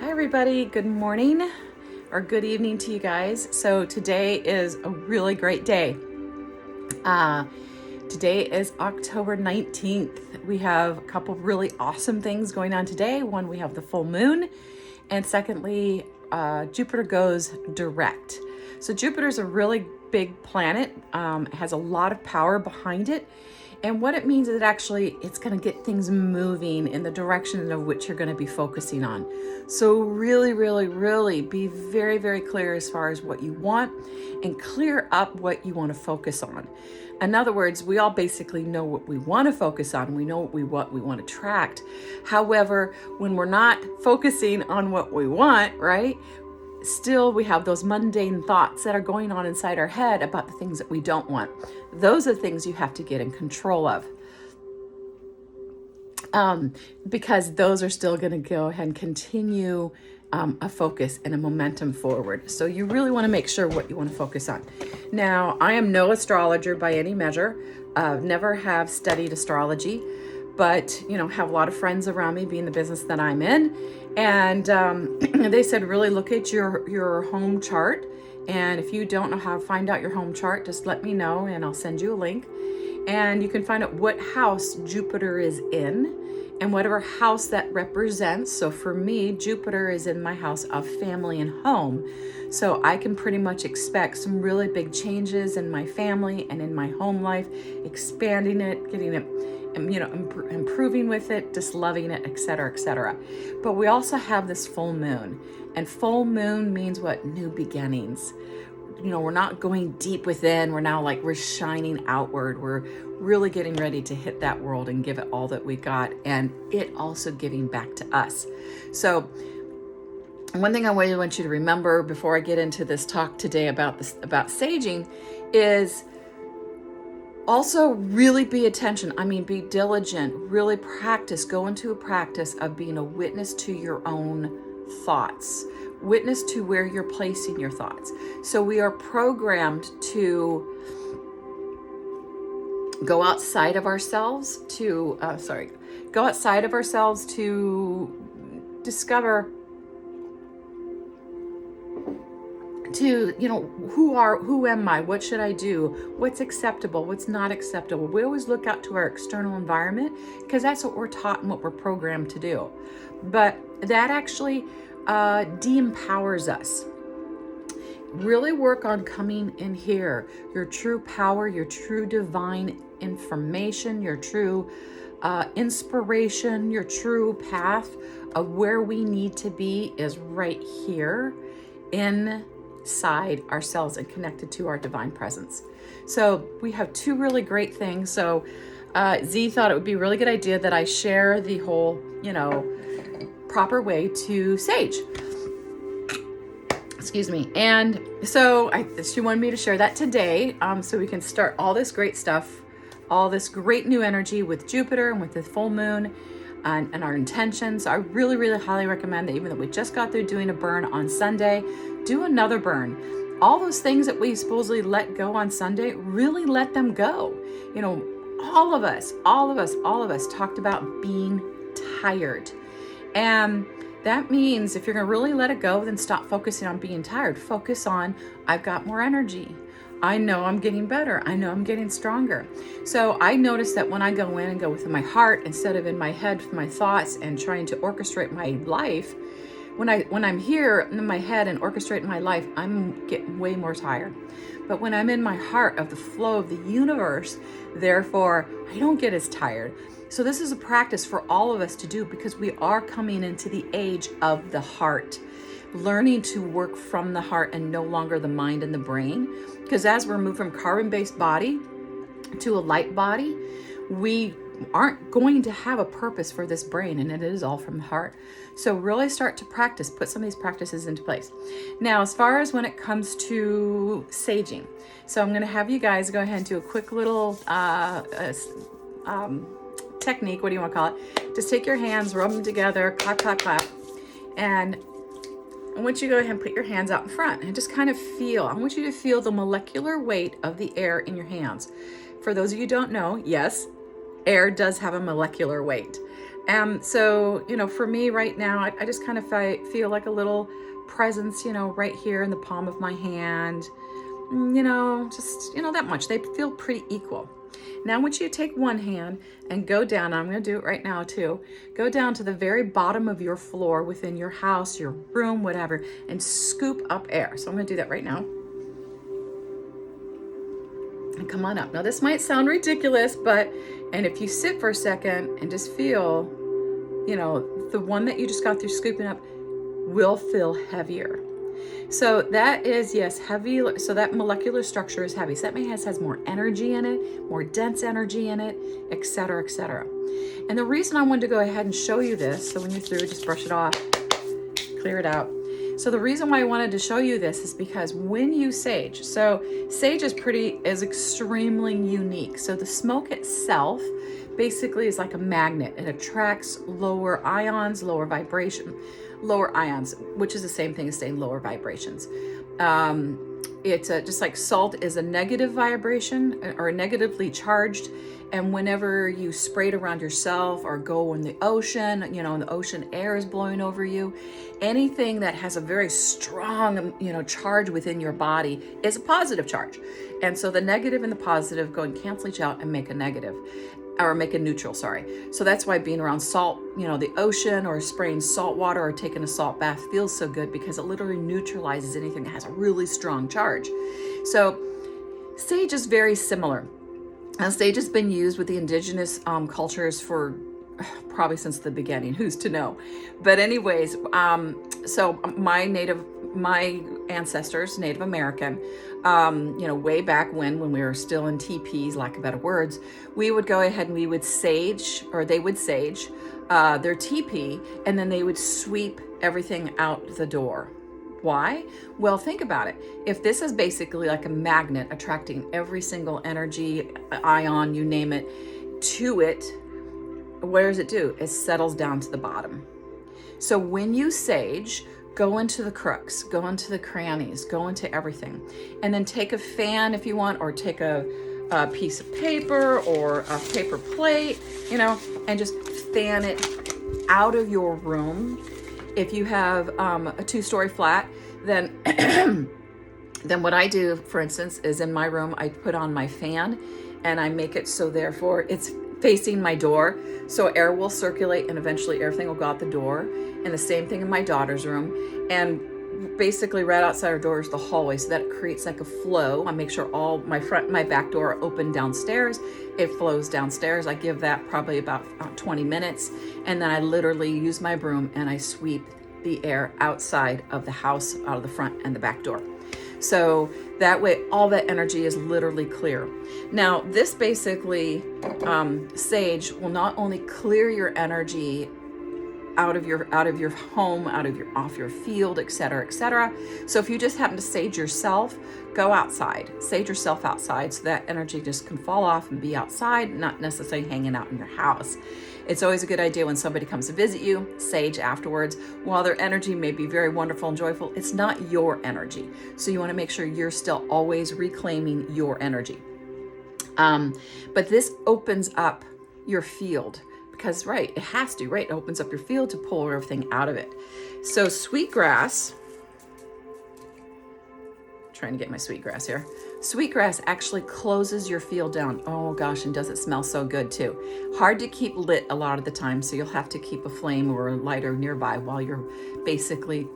Hi everybody, good morning or good evening to you guys. So today is a really great day. Today is October 19th. We have a couple really awesome things going on today. One, we have the full moon, and secondly, Jupiter goes direct. So Jupiter's a really big planet, has a lot of power behind it. And what it means is that it's going to get things moving in the direction of which you're going to be focusing on. So really be very, very clear as far as what you want and clear up what you want to focus on. In other words, we all basically know what we want to focus on. We know what we want to attract. However, when we're not focusing on what we want, right? Still, we have those mundane thoughts that are going on inside our head about the things that we don't want. Those are things you have to get in control of. Because those are still going to go ahead and continue a focus and a momentum forward. So you really want to make sure what you want to focus on. Now, I am no astrologer by any measure. Never have studied astrology, but have a lot of friends around me being the business that I'm in. And they said, really look at your home chart. And if you don't know how to find out your home chart, just let me know and I'll send you a link. And you can find out what house Jupiter is in and whatever house that represents. So for me, Jupiter is in my house of family and home. So I can pretty much expect some really big changes in my family and in my home life, expanding it, getting it, improving with it, just loving it, etc., etc. But we also have this full moon, and full moon means what? New beginnings. We're not going deep within. We're shining outward. We're really getting ready to hit that world and give it all that we got, and it also giving back to us. So one thing I really want you to remember before I get into this talk today about saging is also really be be diligent, really practice, go into a practice of being a witness to your own thoughts, witness to where you're placing your thoughts. So we are programmed to go outside of ourselves to discover who am I? What should I do? What's acceptable? What's not acceptable? We always look out to our external environment because that's what we're taught and what we're programmed to do. But that actually de-empowers us. Really work on coming in here. Your true power, your true divine information, your true inspiration, your true path of where we need to be is right here inside ourselves and connected to our divine presence. So we have two really great things. So Z thought it would be a really good idea that I share the whole, proper way to sage. Excuse me. And so she wanted me to share that today, so we can start all this great stuff, all this great new energy with Jupiter and with the full moon and our intentions. I really highly recommend that, even though we just got through doing a burn on Sunday, do another burn. All those things that we supposedly let go on Sunday, really let them go. All of us talked about being tired. And that means if you're going to really let it go, then stop focusing on being tired. Focus on, I've got more energy. I know I'm getting better. I know I'm getting stronger. So I notice that when I go in and go with my heart instead of in my head, my thoughts, and trying to orchestrate my life, when I'm here in my head and orchestrating my life, I'm getting way more tired. But when I'm in my heart of the flow of the universe, therefore, I don't get as tired. So this is a practice for all of us to do because we are coming into the age of the heart, learning to work from the heart and no longer the mind and the brain. Because as we're moved from carbon-based body to a light body, we aren't going to have a purpose for this brain, and it is all from the heart. So really start to practice, put some of these practices into place. Now, as far as when it comes to saging, so I'm going to have you guys go ahead and do a quick little technique, what do you want to call it? Just take your hands, rub them together, clap, clap, clap. And I want you to go ahead and put your hands out in front and just kind of feel. I want you to feel the molecular weight of the air in your hands. For those of you who don't know, yes, air does have a molecular weight. So, for me right now, I just kind of feel like a little presence, right here in the palm of my hand. Just, that much. They feel pretty equal. Now I want you to take one hand and go down. I'm going to do it right now too. Go down to the very bottom of your floor within your house, your room, whatever, and scoop up air. So I'm going to do that right now. And come on up. Now this might sound ridiculous, and if you sit for a second and just feel, the one that you just got through scooping up will feel heavier. So that is, yes, heavy. So that molecular structure is heavy. So that has more energy in it, more dense energy in it, et cetera, et cetera. And the reason I wanted to go ahead and show you this, so when you're through, just brush it off, clear it out. So the reason why I wanted to show you this is because when you sage, so sage is extremely unique. So the smoke itself basically is like a magnet. It attracts lower ions, which is the same thing as saying lower vibrations. It's just like salt is a negative vibration or negatively charged. And whenever you spray it around yourself or go in the ocean, and the ocean air is blowing over you, anything that has a very strong, charge within your body is a positive charge. And so the negative and the positive go and cancel each out and make a negative. Or make a neutral, sorry. So that's why being around salt, the ocean, or spraying salt water or taking a salt bath feels so good, because it literally neutralizes anything that has a really strong charge. So sage is very similar. Now, sage has been used with the indigenous cultures for probably since the beginning. Who's to know? But anyways, so my ancestors, Native American, way back when we were still in teepees, lack of better words, we would go ahead and we would sage, or they would sage their teepee, and then they would sweep everything out the door. Why? Well, think about it. If this is basically like a magnet attracting every single energy, ion, you name it, to it, what does it do? It settles down to the bottom. So when you sage, go into the crooks, go into the crannies, go into everything. And then take a fan if you want, or take a piece of paper or a paper plate, and just fan it out of your room. If you have a 2-story flat, then then what I do, for instance, is in my room, I put on my fan and I make it so therefore it's facing my door, so air will circulate and eventually everything will go out the door. And the same thing in my daughter's room. And basically right outside our door is the hallway, so that creates like a flow. I make sure all my back door are open downstairs. It flows downstairs. I give that probably about 20 minutes, and then I literally use my broom and I sweep the air outside of the house, out of the front and the back door. So that way all that energy is literally clear. Now this basically, sage will not only clear your energy out of your home, off your field, et cetera, et cetera. So if you just happen to sage yourself, go outside, sage yourself outside, so that energy just can fall off and be outside, not necessarily hanging out in your house. It's always a good idea when somebody comes to visit you, sage afterwards. While their energy may be very wonderful and joyful, it's not your energy. So you want to make sure you're still always reclaiming your energy. But this opens up your field. Because, right, it has to, right? It opens up your field to pull everything out of it. So sweetgrass, trying to get my sweetgrass here. Sweetgrass actually closes your field down. Oh gosh, and does it smell so good too. Hard to keep lit a lot of the time, so you'll have to keep a flame or a lighter nearby while you're basically,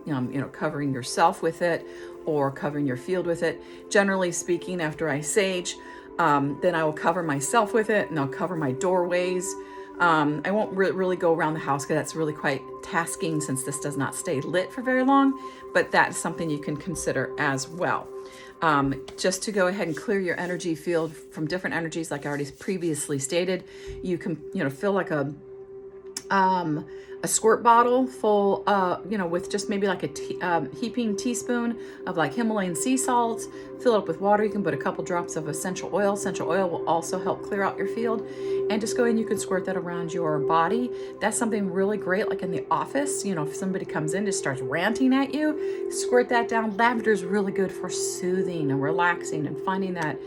covering yourself with it or covering your field with it. Generally speaking, after I sage, then I will cover myself with it, and I'll cover my doorways. I won't really go around the house because that's really quite tasking since this does not stay lit for very long, but that's something you can consider as well. Just to go ahead and clear your energy field from different energies, like I already previously stated, you can, feel like a a squirt bottle full, with just maybe like a heaping teaspoon of like Himalayan sea salts. Fill it up with water. You can put a couple drops of essential oil. Essential oil will also help clear out your field. And just go ahead and you can squirt that around your body. That's something really great, like in the office, if somebody comes in, just starts ranting at you, squirt that down. Lavender is really good for soothing and relaxing and finding that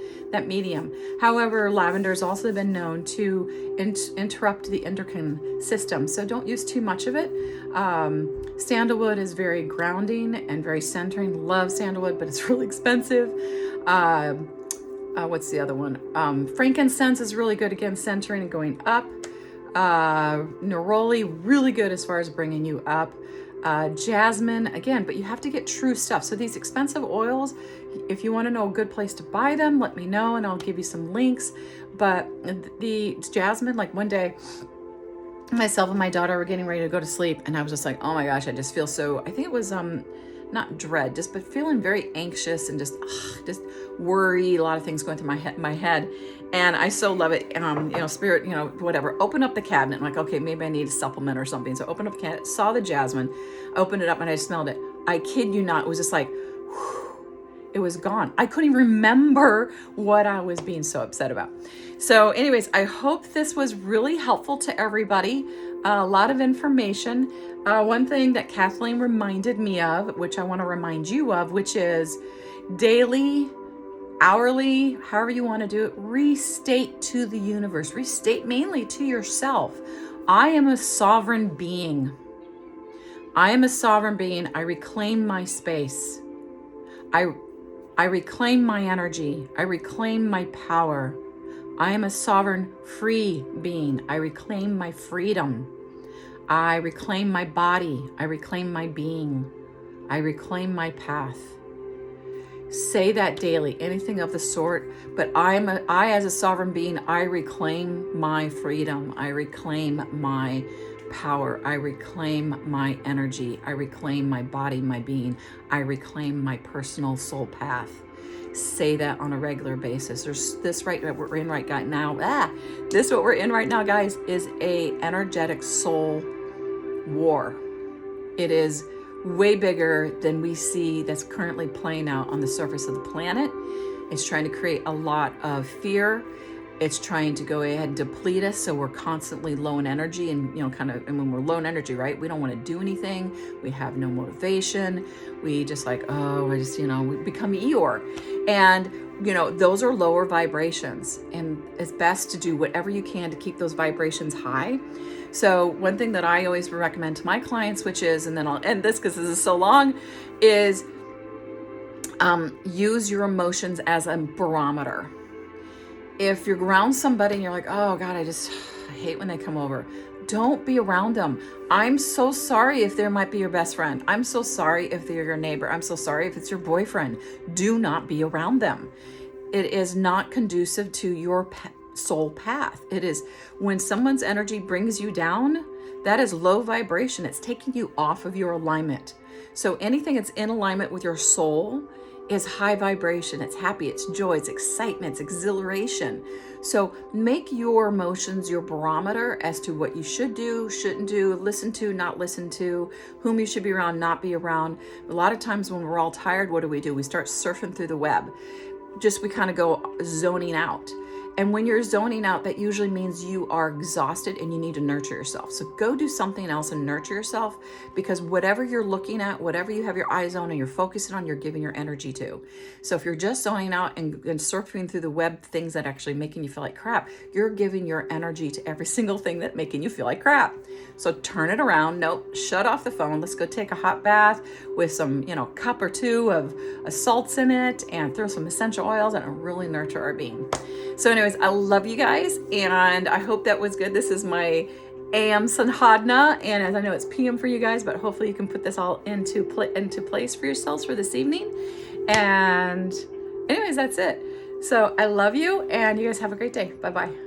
medium. However, lavender has also been known to interrupt the endocrine system, so don't use too much of it. Sandalwood is very grounding and very centering. Love sandalwood, but it's really expensive. What's the other one? Frankincense is really good, again, centering and going up. Neroli, really good as far as bringing you up. Jasmine, again, but you have to get true stuff. So these expensive oils, if you want to know a good place to buy them, let me know and I'll give you some links. But the jasmine, like one day, myself and my daughter were getting ready to go to sleep, and I was just like, oh my gosh, I just feel so, I think it was not dread, but feeling very anxious and just worry, a lot of things going through my head. And I so love it. Spirit, whatever. Open up the cabinet. I'm like, okay, maybe I need a supplement or something. So open up the cabinet, saw the jasmine, opened it up, and I smelled it. I kid you not, it was just like, it was gone. I couldn't even remember what I was being so upset about. So anyways, I hope this was really helpful to everybody. A lot of information. One thing that Kathleen reminded me of, which I want to remind you of, which is daily, hourly, however you want to do it, restate to the universe, restate mainly to yourself. I am a sovereign being. I am a sovereign being. I reclaim my space. I reclaim my energy. I reclaim my power. I am a sovereign, free being. I reclaim my freedom. I reclaim my body. I reclaim my being. I reclaim my path. Say that daily, anything of the sort. But I as a sovereign being, I reclaim my freedom. I reclaim my power. I reclaim my energy. I reclaim my body, my being. I reclaim my personal soul path. Say that on a regular basis. There's this right what we're in right now. This what we're in right now, guys, is a energetic soul war. It is way bigger than we see that's currently playing out on the surface of the planet. It's trying to create a lot of fear. It's trying to go ahead and deplete us, so we're constantly low in energy, and and when we're low in energy, right, we don't want to do anything. We have no motivation. We just we become Eeyore, and those are lower vibrations, and it's best to do whatever you can to keep those vibrations high. So one thing that I always recommend to my clients, which is, and then I'll end this because this is so long, is use your emotions as a barometer. If you're around somebody and you're like, oh God, I hate when they come over, don't be around them. I'm so sorry if they might be your best friend. I'm so sorry if they're your neighbor. I'm so sorry if it's your boyfriend. Do not be around them. It is not conducive to your soul path. It is when someone's energy brings you down, that is low vibration. It's taking you off of your alignment. So anything that's in alignment with your soul is high vibration. It's happy, it's joy, it's excitement, it's exhilaration. So make your emotions your barometer as to what you should do, shouldn't do, listen to, not listen to, whom you should be around, not be around. A lot of times when we're all tired, what do? We start surfing through the web. We kind of go zoning out. And when you're zoning out, that usually means you are exhausted and you need to nurture yourself. So go do something else and nurture yourself, because whatever you're looking at, whatever you have your eyes on and you're focusing on, you're giving your energy to. So if you're just zoning out and surfing through the web, things that actually making you feel like crap, you're giving your energy to every single thing that's making you feel like crap. So turn it around. Nope, shut off the phone. Let's go take a hot bath with some, cup or two of salts in it, and throw some essential oils, and really nurture our being. So anyways, I love you guys, and I hope that was good. This is my AM Sanhadna, and as I know it's PM for you guys, but hopefully you can put this all into place for yourselves for this evening. And anyways, that's it. So I love you, and you guys have a great day. Bye-bye.